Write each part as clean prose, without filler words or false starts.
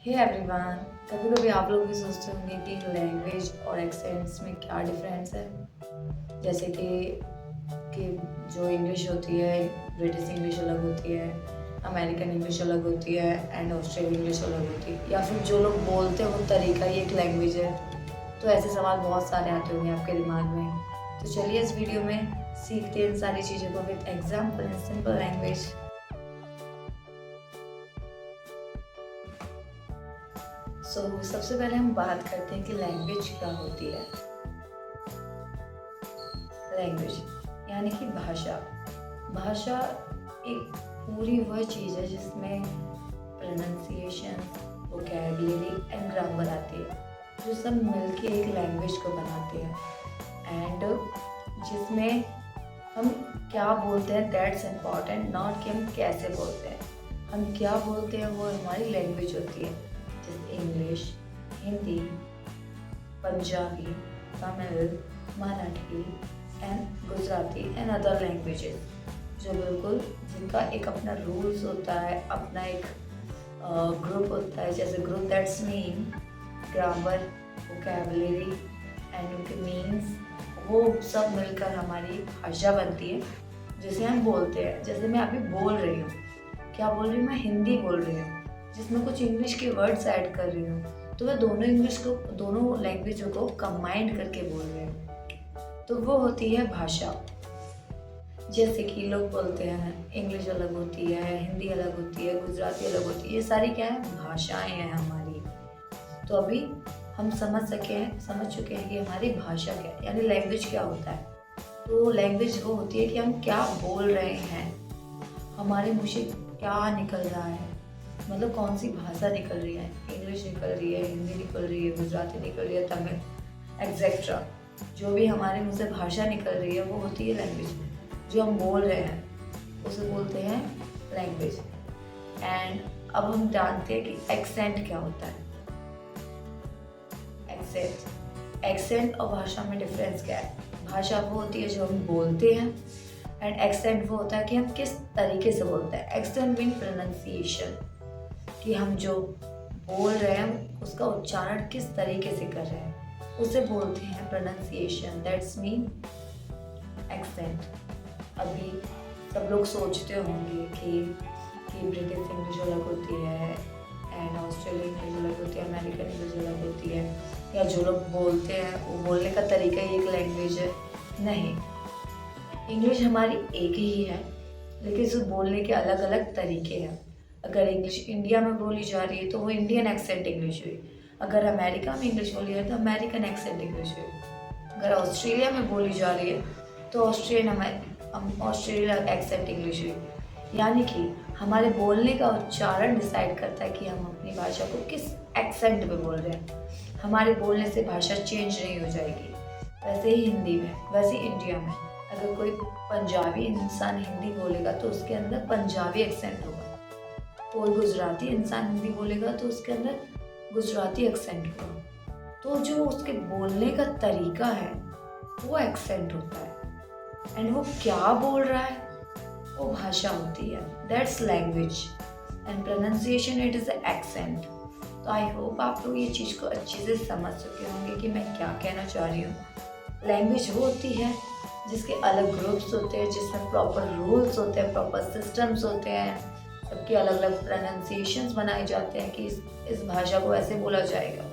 Hey everyone, कभी कभी आप लोग भी सोचते होंगे कि लैंग्वेज और एक्सेंट्स में क्या डिफरेंस है। जैसे कि जो इंग्लिश होती है, ब्रिटिश इंग्लिश अलग होती है, अमेरिकन इंग्लिश अलग होती है एंड ऑस्ट्रेलियन इंग्लिश अलग होती है, या फिर जो लोग बोलते हैं वो तरीका ही एक लैंग्वेज है। तो ऐसे सवाल बहुत सारे आते होंगे आपके दिमाग में। तो चलिए इस वीडियो में सीखते हैं इन सारी चीज़ों को with example in simple language. सबसे पहले हम बात करते हैं कि लैंग्वेज क्या होती है। लैंग्वेज यानी कि भाषा। भाषा एक पूरी वह चीज़ है जिसमें प्रोनाउंसिएशन, वोकैबुलरी एंड ग्रामर आती है, जो सब मिलके एक लैंग्वेज को बनाते हैं। एंड जिसमें हम क्या बोलते हैं दैट्स इम्पॉर्टेंट, नॉट कि हम कैसे बोलते हैं। हम क्या बोलते हैं वो हमारी लैंग्वेज होती है, जैसे English, Hindi, Punjabi, Tamil, Marathi and Gujarati and other languages, जो बिल्कुल जिनका एक अपना रूल्स होता है, अपना एक ग्रुप होता है। जैसे group that's mean grammar, vocabulary and उनके मीन्स, वो सब मिलकर हमारी भाषा बनती है जिसे हम बोलते हैं। जैसे मैं अभी बोल रही हूँ, क्या बोल रही हूँ, मैं हिंदी बोल रही हूँ जिसमें कुछ इंग्लिश के वर्ड्स ऐड कर रही हूँ, तो मैं दोनों लैंग्वेजों को कंबाइंड करके बोल रही हूँ, तो वो होती है भाषा। जैसे कि लोग बोलते हैं इंग्लिश अलग होती है, हिंदी अलग होती है, गुजराती अलग होती है, ये सारी क्या है, भाषाएं हैं हमारी। तो अभी हम समझ चुके हैं कि हमारी भाषा क्या है, यानी लैंग्वेज क्या होता है। तो लैंग्वेज वो होती है कि हम क्या बोल रहे हैं, हमारे मुंह से क्या निकल रहा है, मतलब कौन सी भाषा निकल रही है, इंग्लिश निकल रही है, हिंदी निकल रही है, गुजराती निकल रही है, तमिल एक्सेट्रा। जो भी हमारे मुंह से भाषा निकल रही है वो होती है लैंग्वेज। जो हम बोल रहे हैं उसे बोलते हैं लैंग्वेज। एंड अब हम जानते हैं कि एक्सेंट क्या होता है। एक्सेंट और भाषा में डिफरेंस क्या है। भाषा वो होती है जो हम बोलते हैं, एंड एक्सेंट वो होता है कि हम किस तरीके से बोलते हैं। एक्सेंट मीन प्रोनाउंसिएशन, कि हम जो बोल रहे हैं उसका उच्चारण किस तरीके से कर रहे हैं, उसे बोलते हैं प्रोनाउंसिएशन, दैट्स मीन एक्सेंट। अभी सब लोग सोचते होंगे कि ब्रिटिश इंग्लिश अलग होती है एंड ऑस्ट्रेलियन इंग्लिश अलग होती है, अमेरिकन इंग्लिश अलग होती है, या जो लोग बोलते हैं वो बोलने का तरीका ही एक लैंग्वेज है। नहीं, इंग्लिश हमारी एक ही है, लेकिन इसे बोलने के अलग अलग तरीके हैं। अगर इंग्लिश इंडिया में बोली जा रही है तो वो इंडियन एक्सेंट इंग्लिश हुई। अगर अमेरिका में इंग्लिश बोली है तो अमेरिकन एक्सेंट इंग्लिश हुई। अगर ऑस्ट्रेलिया में बोली जा रही है तो ऑस्ट्रेलिया एक्सेंट इंग्लिश हुई। यानी कि हमारे बोलने का उच्चारण डिसाइड करता है कि हम अपनी भाषा को किस एक्सेंट में बोल रहे हैं। हमारे बोलने से भाषा चेंज नहीं हो जाएगी। वैसे ही हिंदी में, वैसे ही इंडिया में अगर कोई पंजाबी इंसान हिंदी बोलेगा तो उसके अंदर पंजाबी एक्सेंट होगा। कोई गुजराती इंसान हिंदी बोलेगा तो उसके अंदर गुजराती एक्सेंट होगा। तो जो उसके बोलने का तरीका है वो एक्सेंट होता है, एंड वो क्या बोल रहा है वो भाषा होती है, that's language. And pronunciation it is accent. तो आई होप आप लोग ये चीज़ को अच्छे से समझ चुके होंगे कि मैं क्या कहना चाह रही हूँ। लैंग्वेज वो होती है जिसके अलग ग्रुप्स होते हैं, जिसमें प्रॉपर रूल्स होते हैं, प्रॉपर सिस्टम्स होते हैं, सबके अलग अलग प्रोनाउंसिएशंस बनाए जाते हैं कि इस भाषा को ऐसे बोला जाएगा।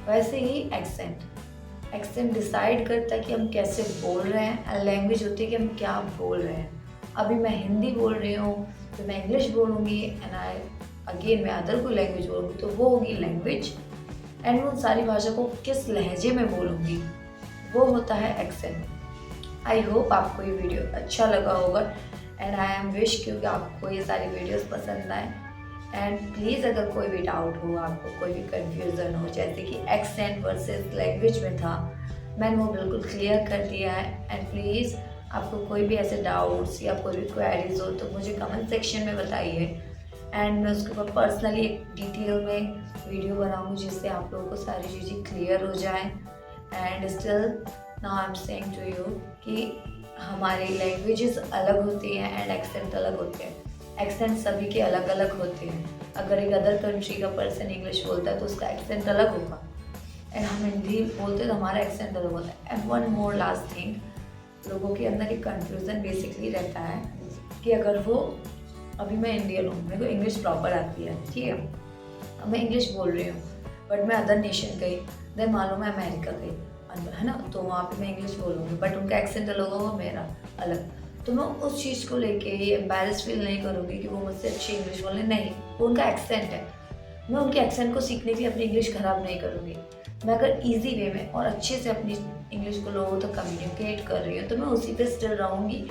वैसे ही एक्सेंट डिसाइड करता है कि हम कैसे बोल रहे हैं, एंड लैंग्वेज होती है कि हम क्या बोल रहे हैं। अभी मैं हिंदी बोल रही हूँ तो मैं इंग्लिश बोलूँगी, एंड मैं अदर कोई लैंग्वेज बोलूँगी तो वो होगी लैंग्वेज। एंड उन सारी भाषा को किस लहजे में बोलूँगी वो होता है एक्सेंट। आई होप आपको ये वीडियो अच्छा लगा होगा, एंड आई एम विश क्योंकि आपको ये सारी वीडियोस पसंद आए। एंड प्लीज़ अगर कोई भी डाउट हो, आपको कोई भी कन्फ्यूज़न हो, जैसे कि एक्सेंट वर्सेस लैंग्वेज में था, मैंने वो बिल्कुल क्लियर कर दिया है। एंड प्लीज़ आपको कोई भी ऐसे डाउट्स या कोई भी क्वेरीज हो तो मुझे कमेंट सेक्शन में बताइए, एंड मैं उसके ऊपर पर्सनली एक डिटेल में वीडियो बनाऊँगी जिससे आप लोगों को सारी चीज़ें क्लियर हो जाएँ। And still now I am saying to you कि हमारी लैंग्वेजेस अलग होती हैं एंड एक्सेंट अलग होते हैं। एक्सेंट सभी के अलग अलग होते हैं। अगर एक अदर कंट्री का पर्सन इंग्लिश बोलता है तो उसका एक्सेंट अलग होगा, एंड हम हिंदी बोलते हैं तो हमारा एक्सेंट अलग होता है। And one more last thing, लोगों के अंदर एक कंफ्यूजन बेसिकली रहता है कि अगर वो, अभी मैं इंडियन हूँ, मेरे को इंग्लिश प्रॉपर आती है, ठीक है, अब मैं इंग्लिश बोल रही हूँ, बट मैं अदर नेशन गई, देन मालूम है अमेरिका गई, है ना, तो वहाँ पे मैं इंग्लिश बोलूँगी बट उनका एक्सेंट अलग होगा, मेरा अलग, तो मैं उस चीज़ को लेके ये एम्बेरस फील नहीं करूँगी कि वो मुझसे अच्छी इंग्लिश बोले, नहीं, वो उनका एक्सेंट है, मैं उनके एक्सेंट को सीखने के लिए अपनी इंग्लिश ख़राब नहीं करूँगी। मैं अगर ईजी वे में और अच्छे से अपनी इंग्लिश को लोगों तक कम्युनिकेट कर रही हूँ तो मैं उसी पे स्टिल रहूँगी,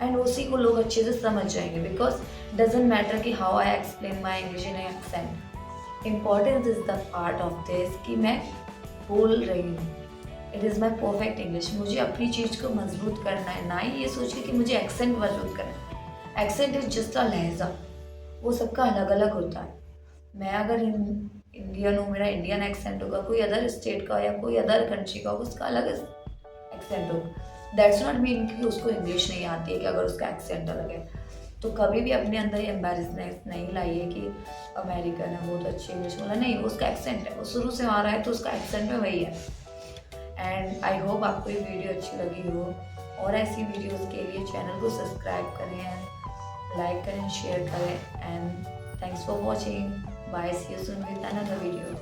एंड उसी को लोग अच्छे से समझ जाएंगे, बिकॉज डजेंट मैटर कि how I explain my English in accent, importance is the part of this कि मैं बोल रही हूँ, it is my perfect English. मुझे अपनी चीज़ को मजबूत करना है, ना ही ये सोच के कि मुझे एक्सेंट मजबूत करना है। एक्सेंट इज जस्ट अ लहजा, वो सबका अलग अलग होता है। मैं अगर इंडियन हूँ, मेरा इंडियन एक्सेंट होगा, कोई अदर स्टेट का या कोई अदर कंट्री का होगा, उसका अलग एक्सेंट होगा। दैट्स नॉट मीन कि उसको इंग्लिश नहीं आती है कि अगर उसका एक्सेंट अलग है। तो कभी भी अपने अंदर एम्बेरसनेस नहीं लाइए कि अमेरिकन है बहुत अच्छी इंग्लिश बोला, नहीं, वो उसका एक्सेंट है, वो शुरू से आ रहा है तो उसका एक्सेंट में वही है। एंड आई होप आपको ये वीडियो अच्छी लगी हो, और ऐसी वीडियोस के लिए चैनल को सब्सक्राइब करें, लाइक करें, शेयर करें, and thanks for watching. Bye, see you soon with another video.